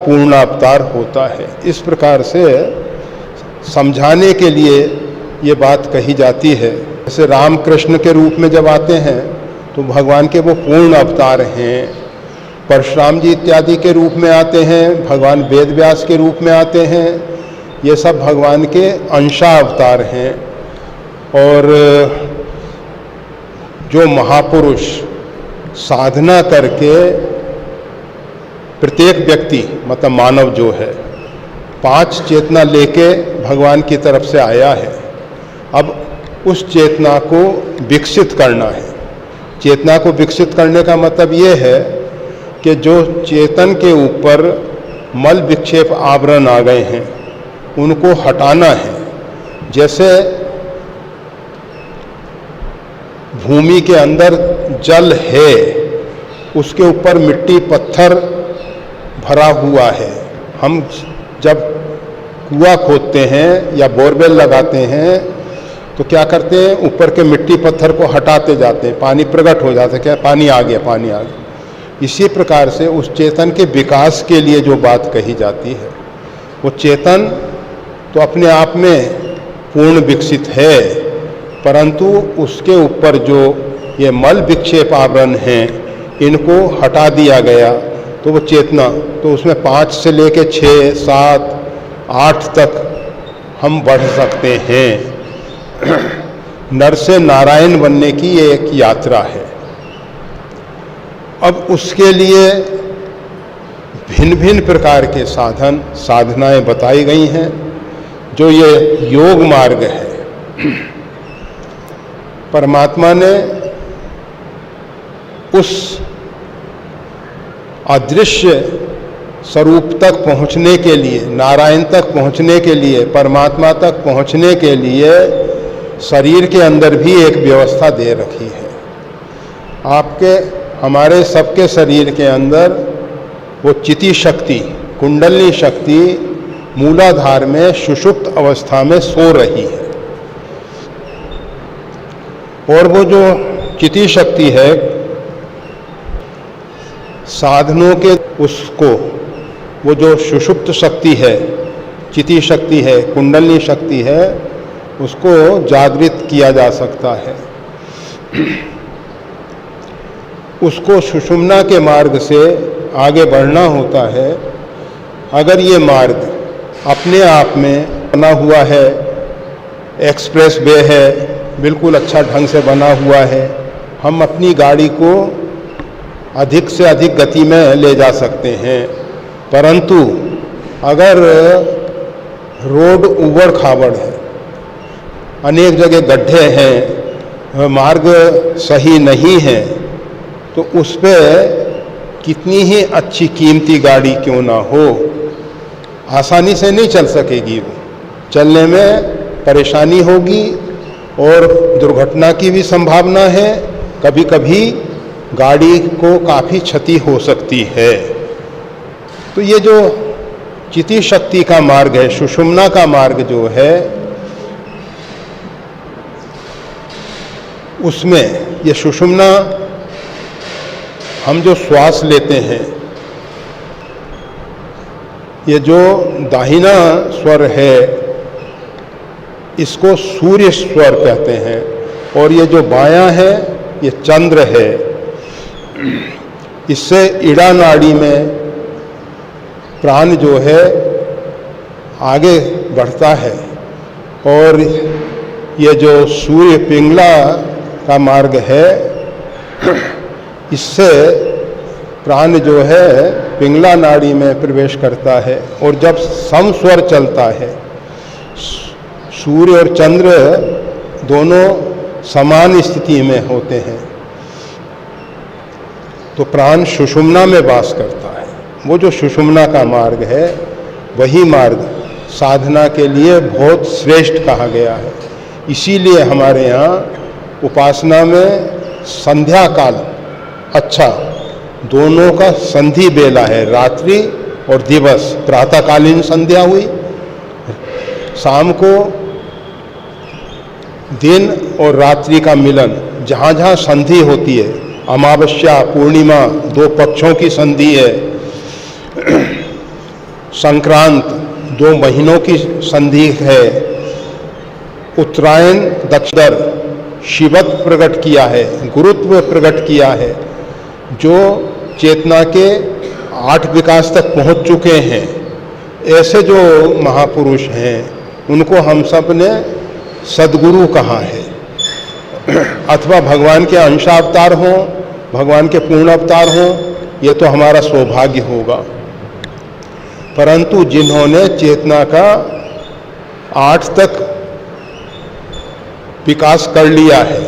पूर्ण अवतार होता है। इस प्रकार से समझाने के लिए ये बात कही जाती है। जैसे राम कृष्ण के रूप में जब आते हैं तो भगवान के वो पूर्ण अवतार हैं। परशुराम जी इत्यादि के रूप में आते हैं, भगवान वेद व्यास के रूप में आते हैं। ये सब भगवान के अंशावतार हैं। और जो महापुरुष साधना करके प्रत्येक व्यक्ति मतलब मानव जो है 5 चेतना लेके भगवान की तरफ से आया है, अब उस चेतना को विकसित करना है। चेतना को विकसित करने का मतलब ये है कि जो चेतन के ऊपर मल विक्षेप आवरण आ गए हैं उनको हटाना है। जैसे भूमि के अंदर जल है, उसके ऊपर मिट्टी पत्थर भरा हुआ है। हम जब कुआं खोदते हैं या बोरवेल लगाते हैं तो क्या करते हैं, ऊपर के मिट्टी पत्थर को हटाते जाते हैं, पानी प्रकट हो जाता है, क्या पानी आ गया, पानी आ गया। इसी प्रकार से उस चेतन के विकास के लिए जो बात कही जाती है, वो चेतन तो अपने आप में पूर्ण विकसित है, परंतु उसके ऊपर जो ये मल विक्षेप आवरण हैं इनको हटा दिया गया तो वो चेतना, तो उसमें 5 से लेके 6, 7, 8 तक हम बढ़ सकते हैं। नर से नारायण बनने की ये एक यात्रा है। अब उसके लिए भिन्न भिन्न प्रकार के साधन साधनाएं बताई गई हैं। जो ये योग मार्ग है, परमात्मा ने उस अदृश्य स्वरूप तक पहुंचने के लिए, नारायण तक पहुंचने के लिए, परमात्मा तक पहुंचने के लिए शरीर के अंदर भी एक व्यवस्था दे रखी है। आपके हमारे सबके शरीर के अंदर वो चिति शक्ति, कुंडलिनी शक्ति मूलाधार में सुषुप्त अवस्था में सो रही है। और वो जो चिति शक्ति है, साधनों के उसको, वो जो सुषुप्त शक्ति है, चिति शक्ति है, कुंडलिनी शक्ति है, उसको जागृत किया जा सकता है। उसको सुषुम्ना के मार्ग से आगे बढ़ना होता है। अगर ये मार्ग अपने आप में बना हुआ है, एक्सप्रेस वे है, बिल्कुल अच्छा ढंग से बना हुआ है, हम अपनी गाड़ी को अधिक से अधिक गति में ले जा सकते हैं। परंतु अगर रोड उबड़ खाबड़ है, अनेक जगह गड्ढे हैं, मार्ग सही नहीं है, तो उस पर कितनी ही अच्छी कीमती गाड़ी क्यों ना हो, आसानी से नहीं चल सकेगी। वो चलने में परेशानी होगी और दुर्घटना की भी संभावना है। कभी कभी गाड़ी को काफ़ी क्षति हो सकती है। तो ये जो चिति शक्ति का मार्ग है, सुषुम्ना का मार्ग जो है, उसमें ये सुषुम्ना, हम जो श्वास लेते हैं, ये जो दाहिना स्वर है इसको सूर्य स्वर कहते हैं, और ये जो बायां है ये चंद्र है। इससे इड़ा नाड़ी में प्राण जो है आगे बढ़ता है। और ये जो सूर्य पिंगला का मार्ग है, इससे प्राण जो है पिंगला नाड़ी में प्रवेश करता है। और जब समस्वर चलता है, सूर्य और चंद्र दोनों समान स्थिति में होते हैं, तो प्राण सुषुम्ना में वास करता है। वो जो सुषुम्ना का मार्ग है, वही मार्ग साधना के लिए बहुत श्रेष्ठ कहा गया है। इसीलिए हमारे यहाँ उपासना में संध्या काल, अच्छा, दोनों का संधि बेला है, रात्रि और दिवस। प्रातःकालीन संध्या हुई, शाम को दिन और रात्रि का मिलन, जहाँ जहाँ संधि होती है, अमावस्या पूर्णिमा 2 पक्षों की संधि है, संक्रांत 2 महीनों की संधि है। उत्तरायण दक्षिण शिवत्व प्रकट किया है, गुरुत्व प्रकट किया है, जो चेतना के 8 विकास तक पहुंच चुके हैं। ऐसे जो महापुरुष हैं उनको हम सब ने सद्गुरु कहा है, अथवा भगवान के अंशावतार हों, भगवान के पूर्ण अवतार हों, ये तो हमारा सौभाग्य होगा। परंतु जिन्होंने चेतना का 8 तक विकास कर लिया है,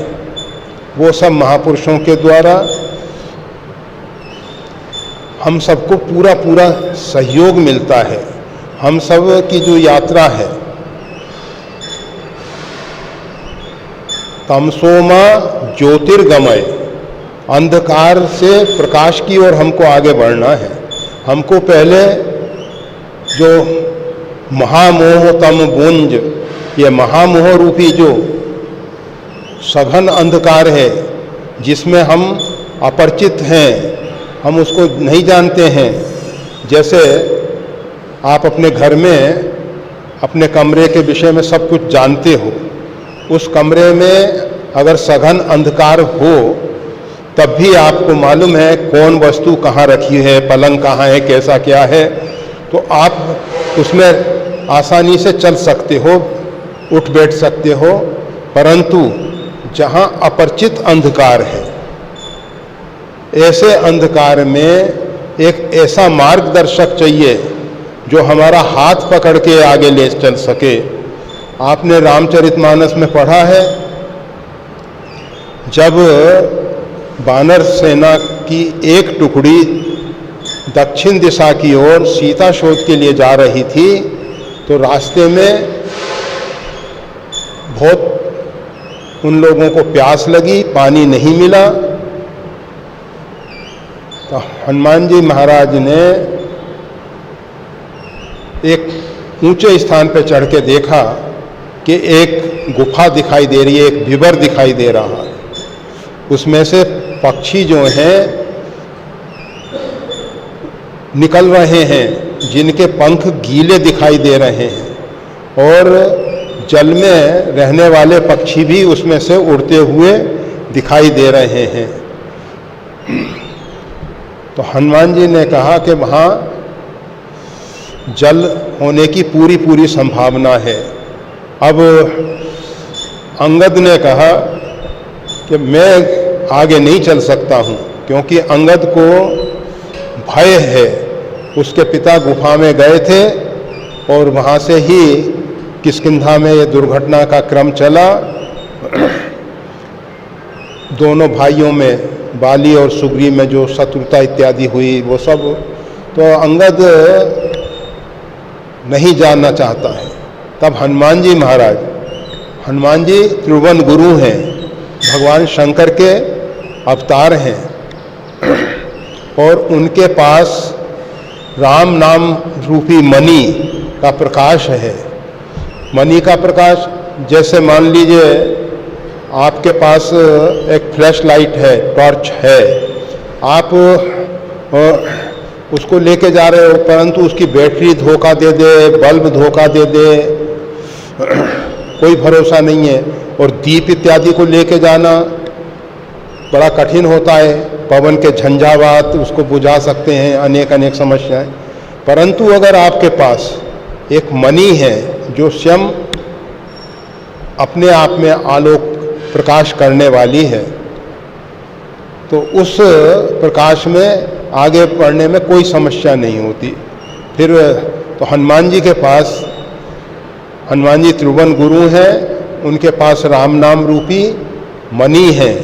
वो सब महापुरुषों के द्वारा हम सबको पूरा पूरा सहयोग मिलता है। हम सब की जो यात्रा है, तमसोमा ज्योतिर्गमय, अंधकार से प्रकाश की ओर हमको आगे बढ़ना है। हमको पहले जो महामोह तम गुंज, ये महामोह रूपी जो सघन अंधकार है, जिसमें हम अपरिचित हैं, हम उसको नहीं जानते हैं। जैसे आप अपने घर में अपने कमरे के विषय में सब कुछ जानते हो, उस कमरे में अगर सघन अंधकार हो तब भी आपको मालूम है कौन वस्तु कहाँ रखी है, पलंग कहाँ है, कैसा क्या है, तो आप उसमें आसानी से चल सकते हो, उठ बैठ सकते हो। परंतु जहाँ अपरिचित अंधकार है, ऐसे अंधकार में एक ऐसा मार्गदर्शक चाहिए जो हमारा हाथ पकड़ के आगे ले चल सके। आपने रामचरितमानस में पढ़ा है, जब वानर सेना की एक टुकड़ी दक्षिण दिशा की ओर सीता शोध के लिए जा रही थी, तो रास्ते में बहुत उन लोगों को प्यास लगी, पानी नहीं मिला। तो हनुमान जी महाराज ने एक ऊंचे स्थान पर चढ़ के देखा कि एक गुफा दिखाई दे रही है, एक विवर दिखाई दे रहा है। उसमें से पक्षी जो हैं निकल रहे हैं, जिनके पंख गीले दिखाई दे रहे हैं, और जल में रहने वाले पक्षी भी उसमें से उड़ते हुए दिखाई दे रहे हैं। तो हनुमान जी ने कहा कि वहाँ जल होने की पूरी पूरी संभावना है। अब अंगद ने कहा कि मैं आगे नहीं चल सकता हूँ, क्योंकि अंगद को भय है। उसके पिता गुफा में गए थे और वहाँ से ही किष्किंधा में ये दुर्घटना का क्रम चला। दोनों भाइयों में, बाली और सुग्रीव में जो शत्रुता इत्यादि हुई, वो सब, तो अंगद नहीं जानना चाहता है। तब हनुमान जी महाराज, हनुमान जी त्रिभुवन गुरु हैं, भगवान शंकर के अवतार हैं, और उनके पास राम नाम रूपी मणि का प्रकाश है। मणि का प्रकाश, जैसे मान लीजिए आपके पास एक फ्लैश लाइट है, टॉर्च है, आप उसको लेके जा रहे हो, परंतु उसकी बैटरी धोखा दे दे, बल्ब धोखा दे दे, कोई भरोसा नहीं है। और दीप इत्यादि को लेके जाना बड़ा कठिन होता है, पवन के झंझावात उसको बुझा सकते हैं, अनेक अनेक समस्याएं। परंतु अगर आपके पास एक मणि है जो स्वयं अपने आप में आलोक प्रकाश करने वाली है, तो उस प्रकाश में आगे बढ़ने में कोई समस्या नहीं होती। फिर तो हनुमान जी के पास, हनुमान जी त्रिभुवन गुरु हैं, उनके पास राम नाम रूपी मणि है,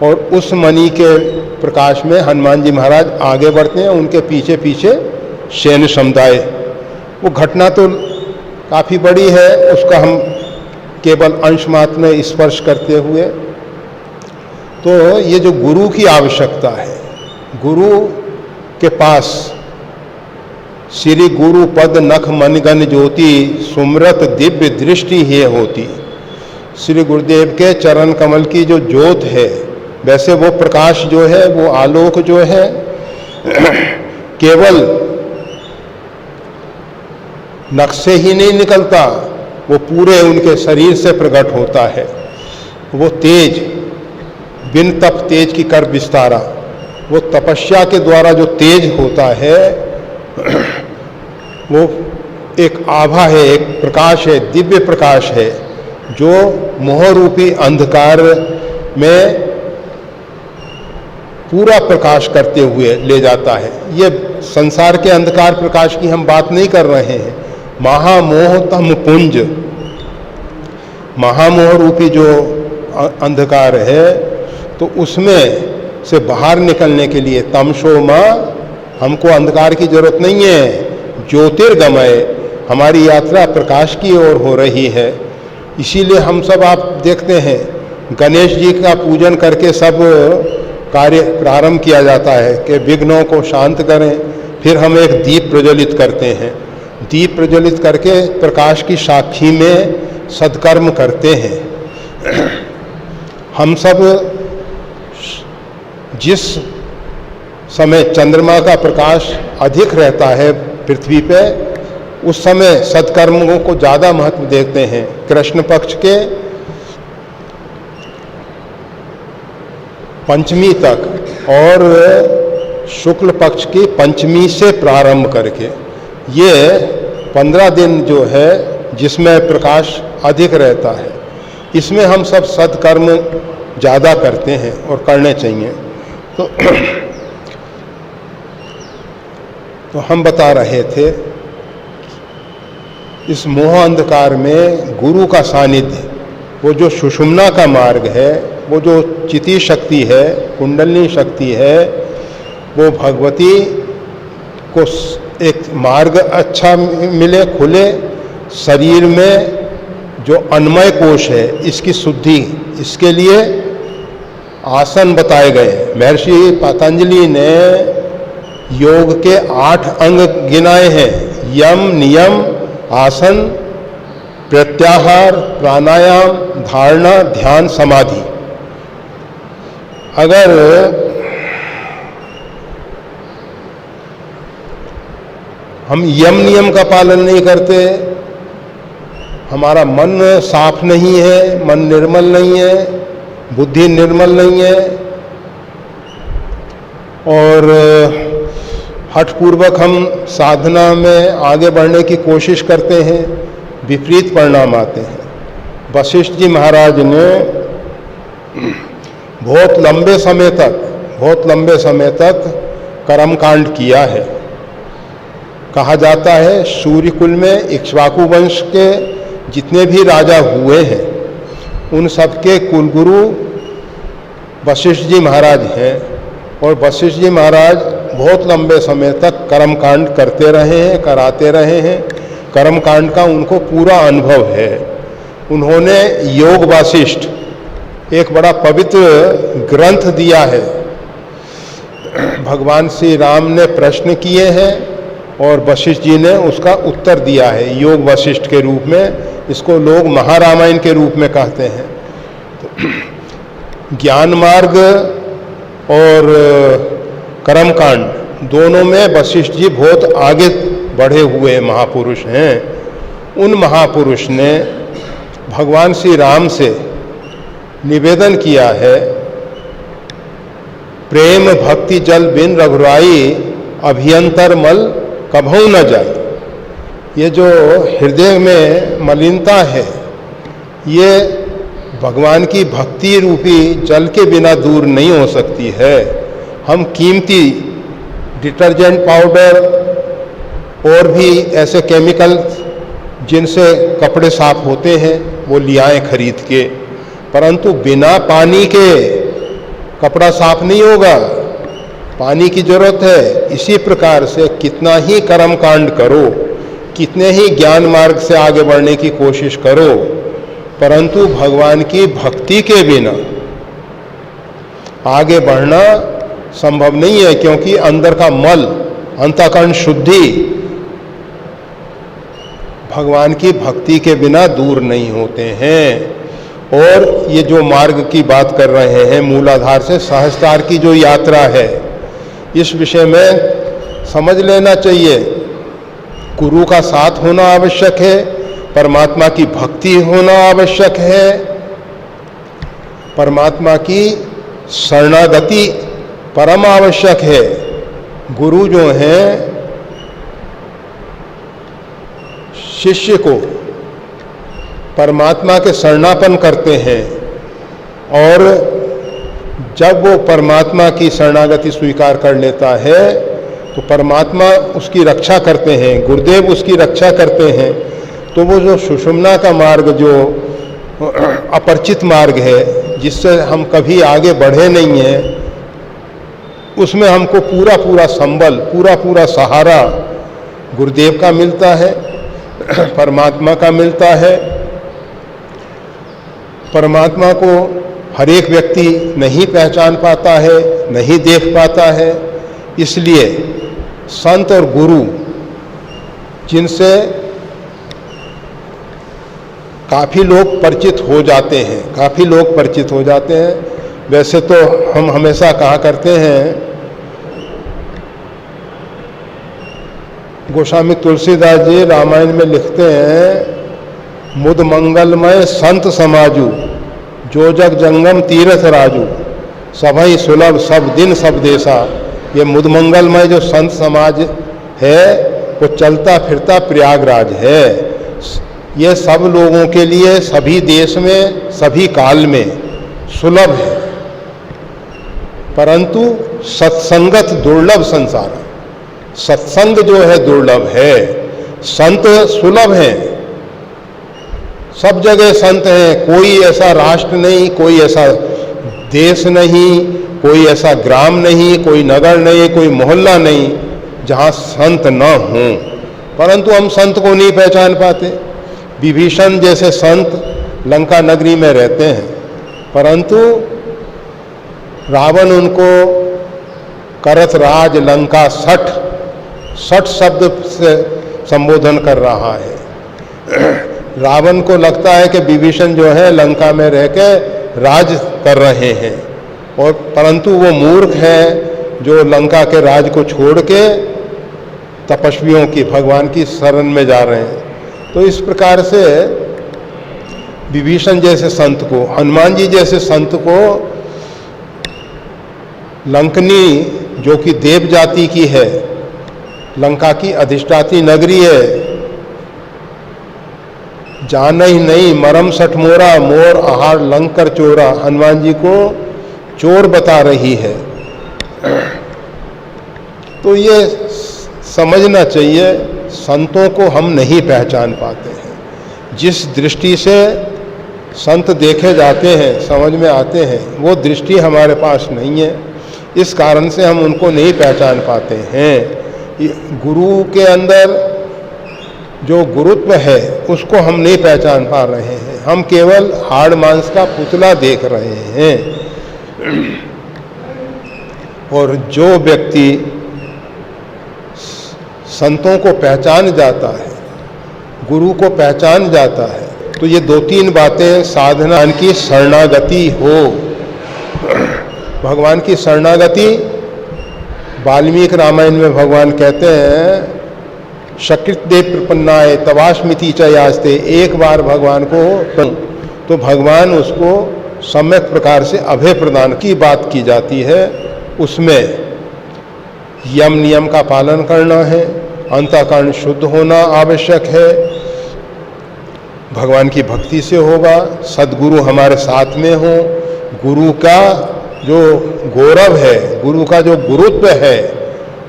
और उस मणि के प्रकाश में हनुमान जी महाराज आगे बढ़ते हैं, उनके पीछे पीछे सैन्य समुदाय। वो घटना तो काफ़ी बड़ी है, उसका हम केवल अंश मात्र में स्पर्श करते हुए, तो ये जो गुरु की आवश्यकता है, गुरु के पास श्री गुरु पद नख मनगन ज्योति सुमरत दिव्य दृष्टि है होती। श्री गुरुदेव के चरण कमल की जो ज्योत है, वैसे वो प्रकाश जो है, वो आलोक जो है, केवल नख से ही नहीं निकलता, वो पूरे उनके शरीर से प्रकट होता है। वो तेज, बिन तप तेज की कर विस्तारा, वो तपस्या के द्वारा जो तेज होता है वो एक आभा है, एक प्रकाश है, दिव्य प्रकाश है, जो मोहरूपी अंधकार में पूरा प्रकाश करते हुए ले जाता है। ये संसार के अंधकार प्रकाश की हम बात नहीं कर रहे हैं। महामोह तम पुंज, महामोह रूपी जो अंधकार है, तो उसमें से बाहर निकलने के लिए तमसो मां, हमको अंधकार की जरूरत नहीं है। ज्योतिर्गमय, हमारी यात्रा प्रकाश की ओर हो रही है। इसीलिए हम सब, आप देखते हैं, गणेश जी का पूजन करके सब कार्य प्रारंभ किया जाता है कि विघ्नों को शांत करें। फिर हम एक दीप प्रज्वलित करते हैं, दीप प्रज्वलित करके प्रकाश की साक्षी में सत्कर्म करते हैं। हम सब जिस समय चंद्रमा का प्रकाश अधिक रहता है पृथ्वी पे, उस समय सत्कर्मों को ज़्यादा महत्व देते हैं। कृष्ण पक्ष के पंचमी तक और शुक्ल पक्ष की पंचमी से प्रारंभ करके ये 15 दिन जो है जिसमें प्रकाश अधिक रहता है, इसमें हम सब सत्कर्म ज़्यादा करते हैं और करने चाहिए। तो हम बता रहे थे, इस मोह अंधकार में गुरु का सानिध्य, वो जो सुषुम्ना का मार्ग है, वो जो चिति शक्ति है, कुंडलिनी शक्ति है, वो भगवती को एक मार्ग अच्छा मिले, खुले। शरीर में जो अन्नमय कोश है, इसकी शुद्धि, इसके लिए आसन बताए गए। महर्षि पतंजलि ने योग के 8 अंग गिनाए हैं। यम, नियम, आसन, प्रत्याहार, प्राणायाम, धारणा, ध्यान, समाधि। अगर हम यम नियम का पालन नहीं करते, हमारा मन साफ नहीं है, मन निर्मल नहीं है, बुद्धि निर्मल नहीं है, और हठपूर्वक हम साधना में आगे बढ़ने की कोशिश करते हैं, विपरीत परिणाम आते हैं। वशिष्ठ जी महाराज ने बहुत लंबे समय तक कर्मकांड किया है। कहा जाता है सूर्यकुल में इक्ष्वाकु वंश के जितने भी राजा हुए हैं, उन सबके कुलगुरु वशिष्ठ जी महाराज हैं। और वशिष्ठ जी महाराज बहुत लंबे समय तक कर्मकांड करते रहे हैं, कराते रहे हैं। कर्मकांड का उनको पूरा अनुभव है। उन्होंने योग वासिष्ठ एक बड़ा पवित्र ग्रंथ दिया है। भगवान श्री राम ने प्रश्न किए हैं और वशिष्ठ जी ने उसका उत्तर दिया है योग वशिष्ठ के रूप में। इसको लोग महारामायण के रूप में कहते हैं। तो ज्ञान मार्ग और कर्मकांड दोनों में वशिष्ठ जी बहुत आगे बढ़े हुए महापुरुष हैं। उन महापुरुष ने भगवान श्री राम से निवेदन किया है, प्रेम भक्ति जल बिन रघुराई, अभियंतर मल कभू न जाए। ये जो हृदय में मलिनता है, ये भगवान की भक्ति रूपी जल के बिना दूर नहीं हो सकती है। हम कीमती डिटर्जेंट पाउडर और भी ऐसे केमिकल जिनसे कपड़े साफ होते हैं वो ले आएं खरीद के, परंतु बिना पानी के कपड़ा साफ नहीं होगा। पानी की जरूरत है। इसी प्रकार से कितना ही कर्म कांड करो, कितने ही ज्ञान मार्ग से आगे बढ़ने की कोशिश करो, परंतु भगवान की भक्ति के बिना आगे बढ़ना संभव नहीं है। क्योंकि अंदर का मल, अंतःकरण शुद्धि भगवान की भक्ति के बिना दूर नहीं होते हैं। और ये जो मार्ग की बात कर रहे हैं, मूलाधार से सहस्त्रार की जो यात्रा है, इस विषय में समझ लेना चाहिए। गुरु का साथ होना आवश्यक है, परमात्मा की भक्ति होना आवश्यक है, परमात्मा की शरणागति परम आवश्यक है। गुरु जो हैं शिष्य को परमात्मा के शरणापन करते हैं और जब वो परमात्मा की शरणागति स्वीकार कर लेता है तो परमात्मा उसकी रक्षा करते हैं, गुरुदेव उसकी रक्षा करते हैं। तो वो जो सुषुम्ना का मार्ग, जो अपरिचित मार्ग है, जिससे हम कभी आगे बढ़े नहीं हैं, उसमें हमको पूरा पूरा संबल, पूरा पूरा सहारा गुरुदेव का मिलता है, परमात्मा का मिलता है। परमात्मा को हर एक व्यक्ति नहीं पहचान पाता है, नहीं देख पाता है, इसलिए संत और गुरु जिनसे काफ़ी लोग परिचित हो जाते हैं, काफ़ी लोग परिचित हो जाते हैं। वैसे तो हम हमेशा कहा करते हैं, गोस्वामी तुलसीदास जी रामायण में लिखते हैं, मुद मंगलमय संत समाजू, जो जग जंगम तीर्थ राजू, सभई सुलभ सब दिन सब देशा। ये मुद मंगलमय जो संत समाज है वो चलता फिरता प्रयागराज है। ये सब लोगों के लिए सभी देश में सभी काल में सुलभ है, परंतु सत्संगत दुर्लभ संसार। सत्संग जो है दुर्लभ है, संत सुलभ हैं, सब जगह संत हैं। कोई ऐसा राष्ट्र नहीं, कोई ऐसा देश नहीं, कोई ऐसा ग्राम नहीं, कोई नगर नहीं, कोई मोहल्ला नहीं जहाँ संत न हों, परंतु हम संत को नहीं पहचान पाते। विभीषण जैसे संत लंका नगरी में रहते हैं, परंतु रावण उनको करत राज लंका सठ शब्द से संबोधन कर रहा है। रावण को लगता है कि विभीषण जो है लंका में रह के राज कर रहे हैं, और परंतु वो मूर्ख है जो लंका के राज को छोड़ के तपस्वियों की, भगवान की शरण में जा रहे हैं। तो इस प्रकार से विभीषण जैसे संत को, हनुमान जी जैसे संत को लंकनी जो कि देव जाति की है, लंका की अधिष्ठात्री नगरी है, जान ही नहीं मरम सठ मोरा, मोर आहार लंकर चोरा, हनुमान जी को चोर बता रही है। तो ये समझना चाहिए, संतों को हम नहीं पहचान पाते हैं। जिस दृष्टि से संत देखे जाते हैं, समझ में आते हैं, वो दृष्टि हमारे पास नहीं है। इस कारण से हम उनको नहीं पहचान पाते हैं। गुरु के अंदर जो गुरुत्व है उसको हम नहीं पहचान पा रहे हैं, हम केवल हाड़ मांस का पुतला देख रहे हैं। और जो व्यक्ति संतों को पहचान जाता है, गुरु को पहचान जाता है, तो ये दो तीन बातें, साधना की शरणागति हो, भगवान की शरणागति। वाल्मीकि रामायण में भगवान कहते हैं, शकृत देव प्रपन्नाय तवास्मिति च यास्ते, एक बार भगवान को तो भगवान उसको सम्यक प्रकार से अभय प्रदान की बात की जाती है। उसमें यम नियम का पालन करना है, अंतःकरण शुद्ध होना आवश्यक है, भगवान की भक्ति से होगा, सद्गुरु हमारे साथ में हो, गुरु का जो गौरव है, गुरु का जो गुरुत्व है,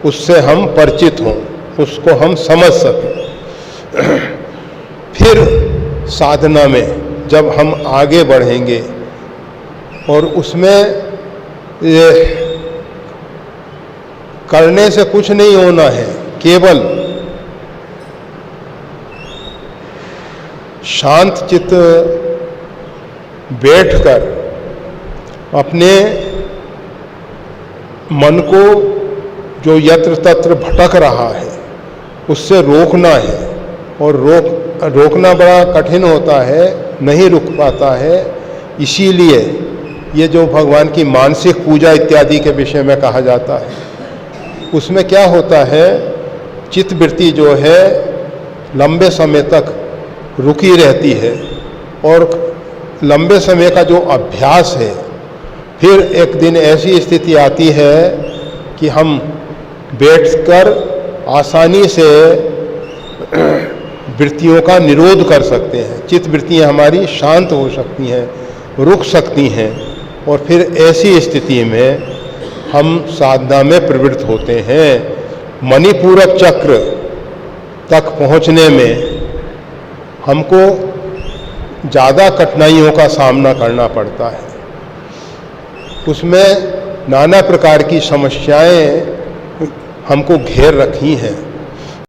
उससे हम परिचित हों, उसको हम समझ सकें। फिर साधना में जब हम आगे बढ़ेंगे और उसमें ये करने से कुछ नहीं होना है, केवल शांत चित्त बैठकर अपने मन को जो यत्र तत्र भटक रहा है उससे रोकना है। और रोकना बड़ा कठिन होता है, नहीं रुक पाता है। इसीलिए ये जो भगवान की मानसिक पूजा इत्यादि के विषय में कहा जाता है, उसमें क्या होता है, चित्तवृत्ति जो है लंबे समय तक रुकी रहती है और लंबे समय का जो अभ्यास है, फिर एक दिन ऐसी स्थिति आती है कि हम बैठकर आसानी से वृत्तियों का निरोध कर सकते हैं। चित्त वृत्तियाँ हमारी शांत हो सकती हैं, रुक सकती हैं और फिर ऐसी स्थिति में हम साधना में प्रवृत्त होते हैं। मणिपूरक चक्र तक पहुँचने में हमको ज़्यादा कठिनाइयों का सामना करना पड़ता है। उसमें नाना प्रकार की समस्याएं हमको घेर रखी हैं।